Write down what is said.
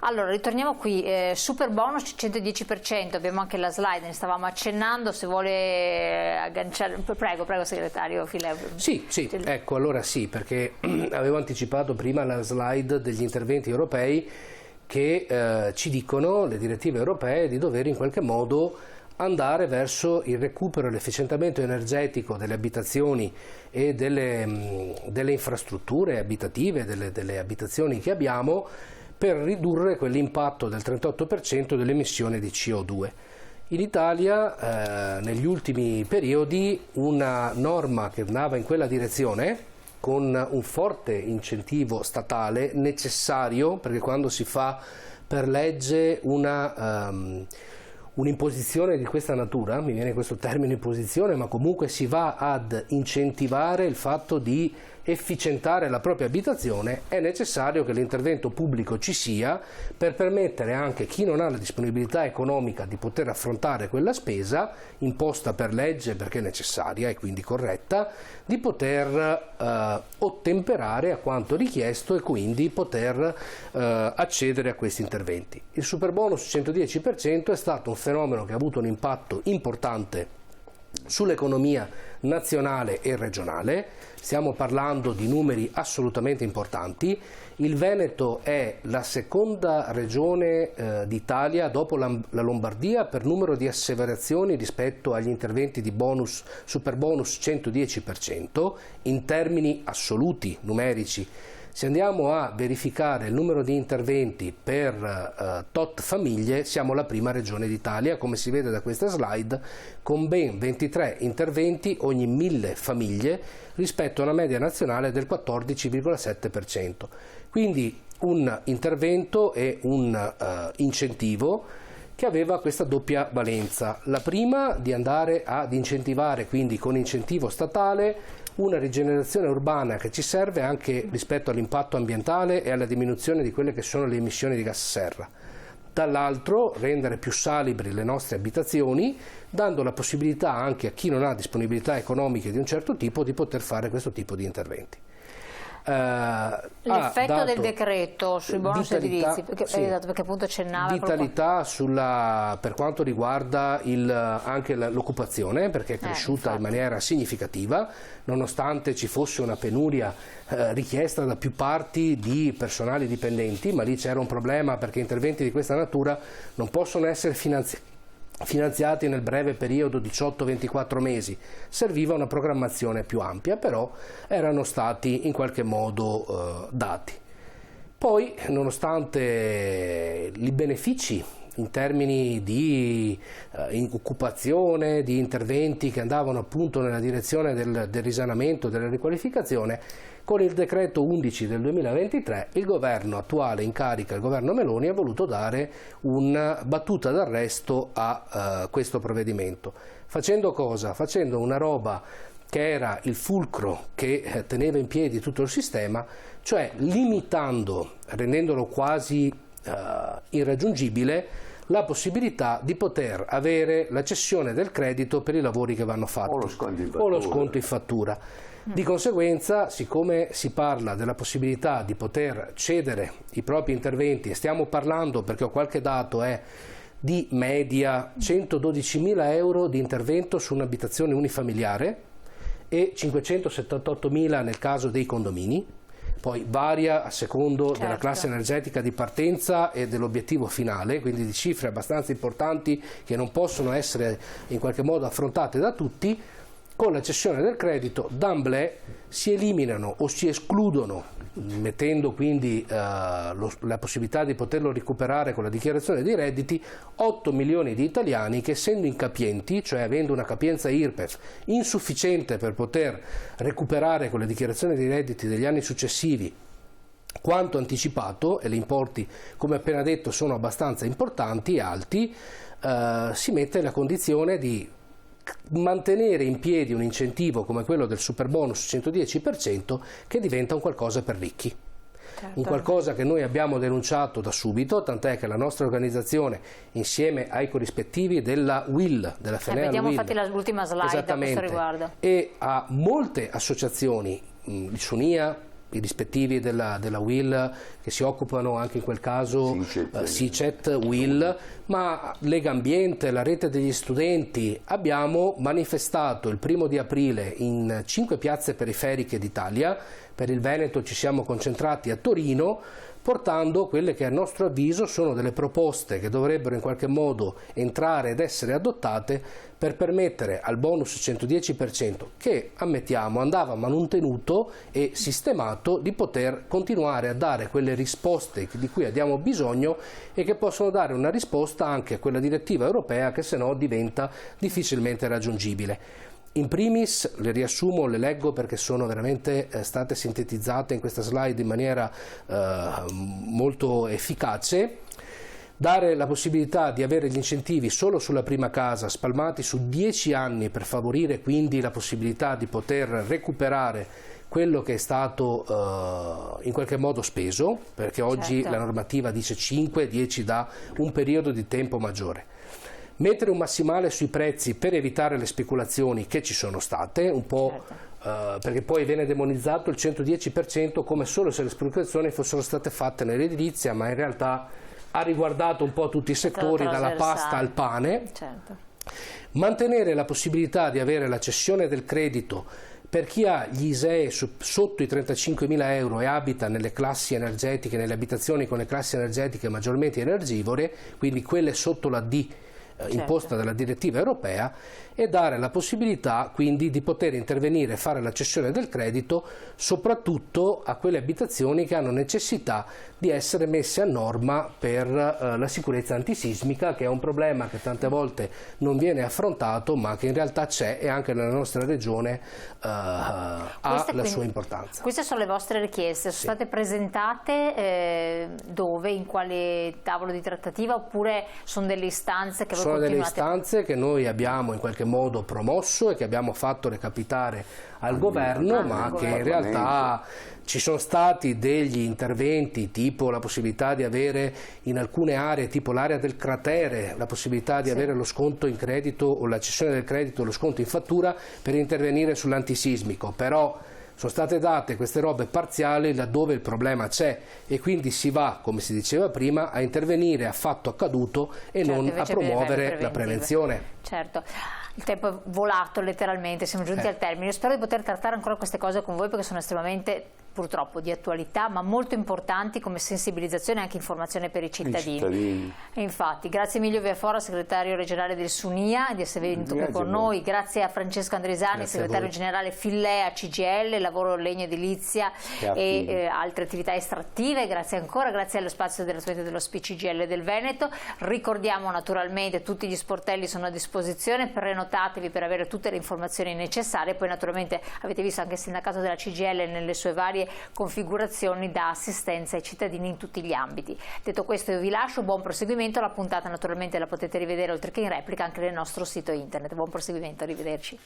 Allora, ritorniamo qui, super bonus 110%, abbiamo anche la slide, ne stavamo accennando, se vuole agganciare, prego segretario Fileo. Sì, ecco, allora sì, perché avevo anticipato prima la slide degli interventi europei che ci dicono, le direttive europee, di dover in qualche modo andare verso il recupero e l'efficientamento energetico delle abitazioni e delle infrastrutture abitative, delle abitazioni che abbiamo, per ridurre quell'impatto del 38% delle emissioni di CO2. In Italia negli ultimi periodi una norma che andava in quella direzione, con un forte incentivo statale necessario, perché quando si fa per legge un'imposizione di questa natura, mi viene questo termine imposizione, ma comunque si va ad incentivare il fatto di efficientare la propria abitazione, è necessario che l'intervento pubblico ci sia per permettere anche a chi non ha la disponibilità economica di poter affrontare quella spesa, imposta per legge perché è necessaria e quindi corretta, di poter ottemperare a quanto richiesto e quindi poter accedere a questi interventi. Il superbonus 110% è stato un fenomeno che ha avuto un impatto importante sull'economia nazionale e regionale. Stiamo parlando di numeri assolutamente importanti. Il Veneto è la seconda regione d'Italia dopo la Lombardia per numero di asseverazioni rispetto agli interventi di bonus, superbonus 110% in termini assoluti, numerici. Se andiamo a verificare il numero di interventi per tot famiglie, siamo la prima regione d'Italia, come si vede da questa slide, con ben 23 interventi ogni 1000 famiglie rispetto a una media nazionale del 14,7%. Quindi un intervento e un incentivo che aveva questa doppia valenza. La prima di andare ad incentivare, quindi con incentivo statale, una rigenerazione urbana che ci serve anche rispetto all'impatto ambientale e alla diminuzione di quelle che sono le emissioni di gas serra. Dall'altro rendere più salibri le nostre abitazioni, dando la possibilità anche a chi non ha disponibilità economiche di un certo tipo di poter fare questo tipo di interventi. L'effetto del decreto sui bonus edilizi, perché appunto accennava vitalità per quanto riguarda anche l'occupazione, perché è cresciuta in maniera significativa, nonostante ci fosse una penuria richiesta da più parti di personali dipendenti, ma lì c'era un problema perché interventi di questa natura non possono essere finanziati nel breve periodo 18-24 mesi, serviva una programmazione più ampia, però erano stati in qualche modo dati. Poi, nonostante i benefici in termini di occupazione, di interventi che andavano appunto nella direzione del risanamento, della riqualificazione, con il decreto 11 del 2023 il governo attuale in carica, il governo Meloni, ha voluto dare una battuta d'arresto a questo provvedimento. Facendo cosa? Facendo una roba che era il fulcro che teneva in piedi tutto il sistema, cioè limitando, rendendolo quasi irraggiungibile, la possibilità di poter avere la cessione del credito per i lavori che vanno fatti o lo sconto in fattura. Di conseguenza, siccome si parla della possibilità di poter cedere i propri interventi, e stiamo parlando, perché ho qualche dato, di media 112.000 euro di intervento su un'abitazione unifamiliare e 578.000 nel caso dei condomini, poi varia a secondo della classe energetica di partenza e dell'obiettivo finale, quindi di cifre abbastanza importanti che non possono essere in qualche modo affrontate da tutti. Con la cessione del credito d'emblée si eliminano o si escludono, mettendo quindi la possibilità di poterlo recuperare con la dichiarazione dei redditi, 8 milioni di italiani che, essendo incapienti, cioè avendo una capienza IRPEF insufficiente per poter recuperare con le dichiarazioni dei redditi degli anni successivi quanto anticipato, e gli importi, come appena detto, sono abbastanza importanti e alti, si mette nella condizione di mantenere in piedi un incentivo come quello del superbonus 110% che diventa un qualcosa per ricchi. Un qualcosa che noi abbiamo denunciato da subito, tant'è che la nostra organizzazione, insieme ai corrispettivi della UIL, della Fenea vediamo UIL, infatti l'ultima slide a questo riguardo, e a molte associazioni, il SUNIA, i rispettivi della UIL che si occupano anche in quel caso, SICET, UIL, ma Legambiente, la rete degli studenti. Abbiamo manifestato il 1° di aprile in 5 piazze periferiche d'Italia. Per il Veneto ci siamo concentrati a Torino, portando quelle che a nostro avviso sono delle proposte che dovrebbero in qualche modo entrare ed essere adottate per permettere al bonus 110%, che ammettiamo andava mantenuto e sistemato, di poter continuare a dare quelle risposte di cui abbiamo bisogno e che possono dare una risposta anche a quella direttiva europea che se no diventa difficilmente raggiungibile. In primis, le riassumo, le leggo perché sono veramente state sintetizzate in questa slide in maniera molto efficace. Dare la possibilità di avere gli incentivi solo sulla prima casa, spalmati su 10 anni, per favorire quindi la possibilità di poter recuperare quello che è stato in qualche modo speso, perché oggi la normativa dice 5, 10 da un periodo di tempo maggiore. Mettere un massimale sui prezzi per evitare le speculazioni che ci sono state, un po' perché poi viene demonizzato il 110% come solo se le speculazioni fossero state fatte nell'edilizia, ma in realtà ha riguardato un po' tutti i settori, dalla pasta al pane. Mantenere la possibilità di avere la cessione del credito per chi ha gli ISEE sotto i 35.000 euro e abita nelle classi energetiche, nelle abitazioni con le classi energetiche maggiormente energivore, quindi quelle sotto la D imposta dalla direttiva europea, e dare la possibilità quindi di poter intervenire e fare la cessione del credito soprattutto a quelle abitazioni che hanno necessità di essere messe a norma per la sicurezza antisismica, che è un problema che tante volte non viene affrontato ma che in realtà c'è e anche nella nostra regione ha la sua importanza. Queste sono le vostre richieste, sono state presentate dove, in quale tavolo di trattativa, oppure sono delle istanze che voi continuate? Sono delle istanze che noi abbiamo in qualche modo promosso e che abbiamo fatto recapitare al governo, ma che in realtà ci sono stati degli interventi tipo la possibilità di avere in alcune aree, tipo l'area del cratere, la possibilità di avere lo sconto in credito o la cessione del credito o lo sconto in fattura per intervenire sull'antisismico, però sono state date queste robe parziali laddove il problema c'è e quindi si va, come si diceva prima, a intervenire a fatto accaduto e non a promuovere la prevenzione. Certo. Il tempo è volato letteralmente, siamo giunti al termine. Io spero di poter trattare ancora queste cose con voi perché sono estremamente, purtroppo, di attualità, ma molto importanti come sensibilizzazione e anche informazione per i cittadini. E infatti, grazie Emilio Viafora, segretario regionale del SUNIA, di essere venuto qui con noi. Grazie a Francesco Andresani, segretario generale Fillea CGL, lavoro legno edilizia e altre attività estrattive. Grazie ancora, grazie allo spazio dello SPCGL del Veneto. Ricordiamo naturalmente tutti gli sportelli sono a disposizione, prenotatevi per avere tutte le informazioni necessarie. Poi naturalmente avete visto anche il sindacato della CGL nelle sue varie configurazioni dà assistenza ai cittadini in tutti gli ambiti. Detto questo io vi lascio, buon proseguimento, la puntata naturalmente la potete rivedere oltre che in replica anche nel nostro sito internet. Buon proseguimento, arrivederci.